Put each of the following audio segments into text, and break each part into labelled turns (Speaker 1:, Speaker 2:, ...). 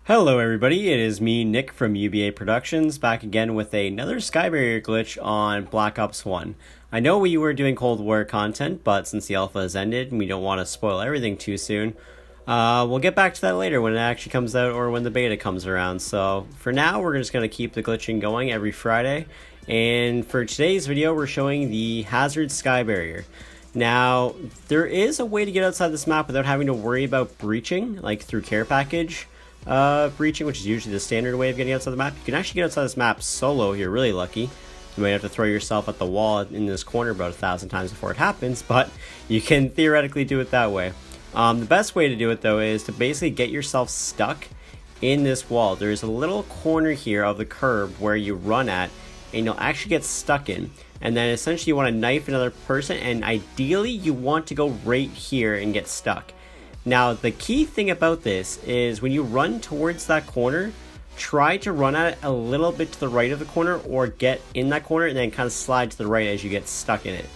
Speaker 1: Hello everybody, it is me, Nick from UBA Productions, back again with another Skybarrier glitch on Black Ops 1. I know we were doing Cold War content, but since the alpha has ended and we don't want to spoil everything too soon, we'll get back to that later when it actually comes out or when the beta comes around. So for now, we're just going to keep the glitching going every Friday. And for today's video, we're showing the Hazard Skybarrier. Now, there is a way to get outside this map without having to worry about breaching, like through care package. Breaching, which is usually the standard way of getting outside the map. You can actually get outside this map solo if you're really lucky. You might have to throw yourself at the wall in this corner about 1,000 times before it happens, but you can theoretically do it that way. The best way to do it though is to basically get yourself stuck in this wall. There's a little corner here of the curb where you run at and you'll actually get stuck in. And then essentially you want to knife another person, and ideally you want to go right here and get stuck. Now, the key thing about this is when you run towards that corner, try to run at it a little bit to the right of the corner or get in that corner and then kind of slide to the right as you get stuck in it.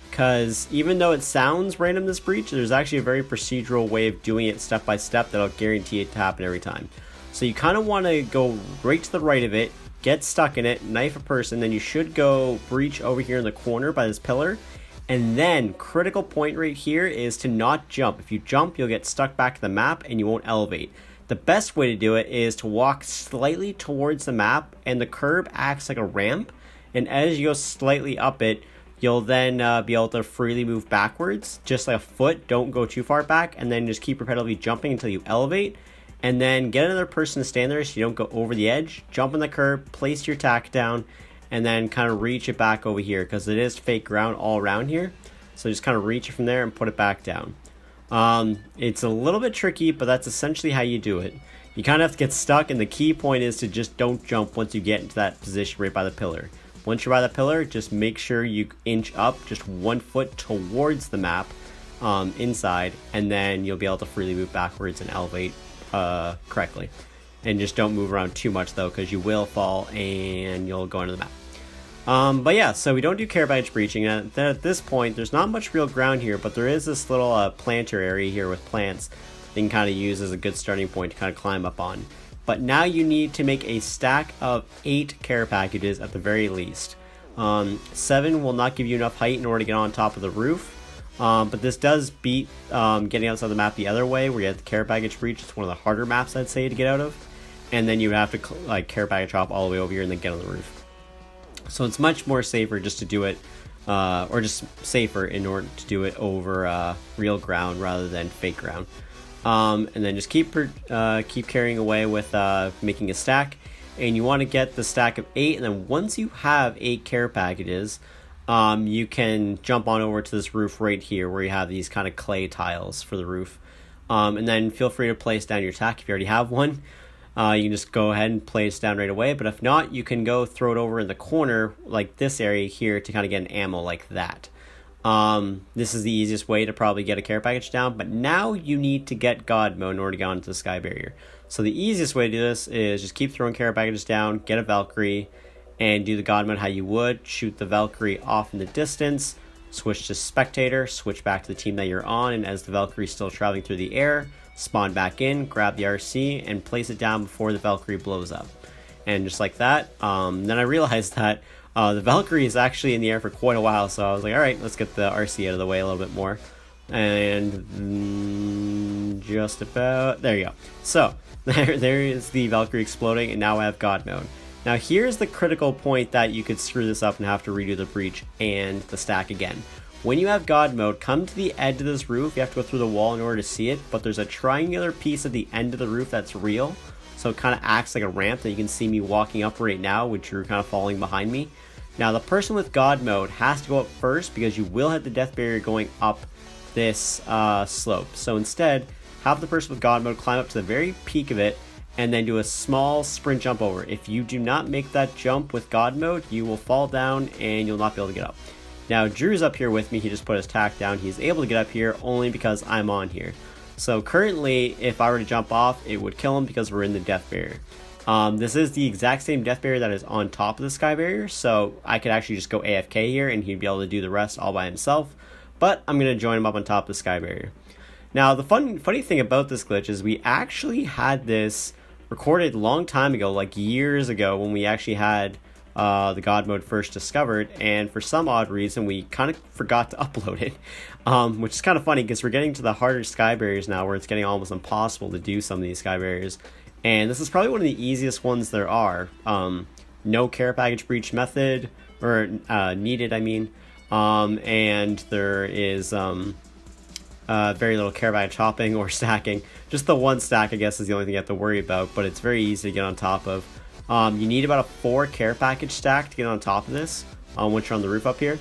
Speaker 1: Because even though it sounds random, this breach, there's actually a very procedural way of doing it step by step that'll guarantee it to happen every time. So you kind of want to go right to the right of it, get stuck in it, knife a person, then you should go breach over here in the corner by this pillar. And then, critical point right here is to not jump. If you jump, you'll get stuck back to the map and you won't elevate. The best way to do it is to walk slightly towards the map, and the curb acts like a ramp. And as you go slightly up it, you'll then be able to freely move backwards, just like a foot. Don't go too far back, and then just keep repetitively jumping until you elevate. And then get another person to stand there so you don't go over the edge. Jump on the curb, place your tack down, and then kind of reach it back over here because it is fake ground all around here. So just kind of reach it from there and put it back down. It's a little bit tricky, but that's essentially how you do it. You kind of have to get stuck, and the key point is to just don't jump once you get into that position right by the pillar. Once you're by the pillar, just make sure you inch up just 1 foot towards the map inside, and then you'll be able to freely move backwards and elevate correctly. And just don't move around too much though, because you will fall and you'll go into the map. But yeah, so we don't do care package breaching. And at this point, there's not much real ground here, but there is this little planter area here with plants that you can kind of use as a good starting point to kind of climb up on. But now you need to make a stack of 8 care packages at the very least. 7 will not give you enough height in order to get on top of the roof. But this does beat getting outside the map the other way, where you have the care package breach. It's one of the harder maps, I'd say, to get out of. And then you would have to like care package hop all the way over here and then get on the roof. So it's much more safer just to do it, or just safer in order to do it over real ground rather than fake ground. And then just keep carrying away with making a stack. And you want to get the stack of 8, and then once you have 8 care packages, you can jump on over to this roof right here where you have these kind of clay tiles for the roof. And then feel free to place down your tack if you already have one. You can just go ahead and place down right away, but if not, you can go throw it over in the corner like this area here to kind of get an ammo like that. This is the easiest way to probably get a care package down, but now you need to get God mode in order to get onto the Skybarrier. So the easiest way to do this is just keep throwing care packages down, get a Valkyrie, and do the God mode how you would. Shoot the Valkyrie off in the distance, switch to spectator, switch back to the team that you're on, and as the Valkyrie is still traveling through the air, spawn back in, grab the RC, and place it down before the Valkyrie blows up. And just like that, then I realized that the Valkyrie is actually in the air for quite a while, so I was like, alright, let's get the RC out of the way a little bit more. And just about, there you go. So, there is the Valkyrie exploding, and now I have God mode. Now here's the critical point that you could screw this up and have to redo the breach and the stack again. When you have God mode, come to the edge of this roof. You have to go through the wall in order to see it, but there's a triangular piece at the end of the roof that's real. So it kind of acts like a ramp that you can see me walking up right now, which you're kind of falling behind me. Now the person with God mode has to go up first because you will hit the death barrier going up this slope. So instead, have the person with God mode climb up to the very peak of it and then do a small sprint jump over. If you do not make that jump with God mode, you will fall down and you'll not be able to get up. Now Drew's up here with me. He just put his tack down. He's able to get up here only because I'm on here. So currently, if I were to jump off, it would kill him because we're in the death barrier. This is the exact same death barrier that is on top of the Skybarrier, so I could actually just go AFK here and he'd be able to do the rest all by himself. but I'm going to join him up on top of the Skybarrier. Now, the funny thing about this glitch is we actually had this recorded a long time ago, like years ago, when we actually had the God mode first discovered, and for some odd reason we kind of forgot to upload it, which is kind of funny because we're getting to the harder sky barriers now where it's getting almost impossible to do some of these sky barriers, and this is probably one of the easiest ones there are. No care package breach method, or needed, I mean, and there is very little care package hopping or stacking. Just the one stack, I guess, is the only thing you have to worry about, but it's very easy to get on top of. You need about a 4 care package stack to get on top of this once you're on the roof up here.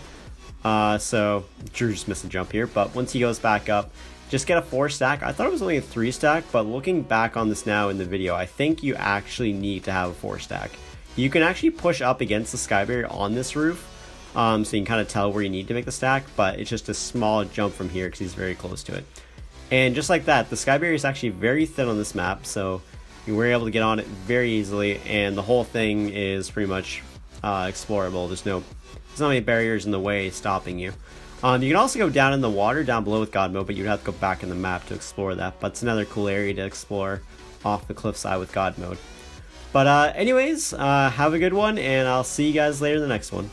Speaker 1: So Drew just missed a jump here, but once he goes back up, just get a 4 stack. I thought it was only a 3 stack, but looking back on this now in the video, I think you actually need to have a 4 stack. You can actually push up against the sky barrier on this roof, so you can kind of tell where you need to make the stack, but it's just a small jump from here because he's very close to it. And just like that, the sky barrier is actually very thin on this map, so you were able to get on it very easily, and the whole thing is pretty much explorable. There's not any barriers in the way stopping you. You can also go down in the water down below with God mode, but you'd have to go back in the map to explore that. But it's another cool area to explore off the cliffside with God mode. But anyways, have a good one, and I'll see you guys later in the next one.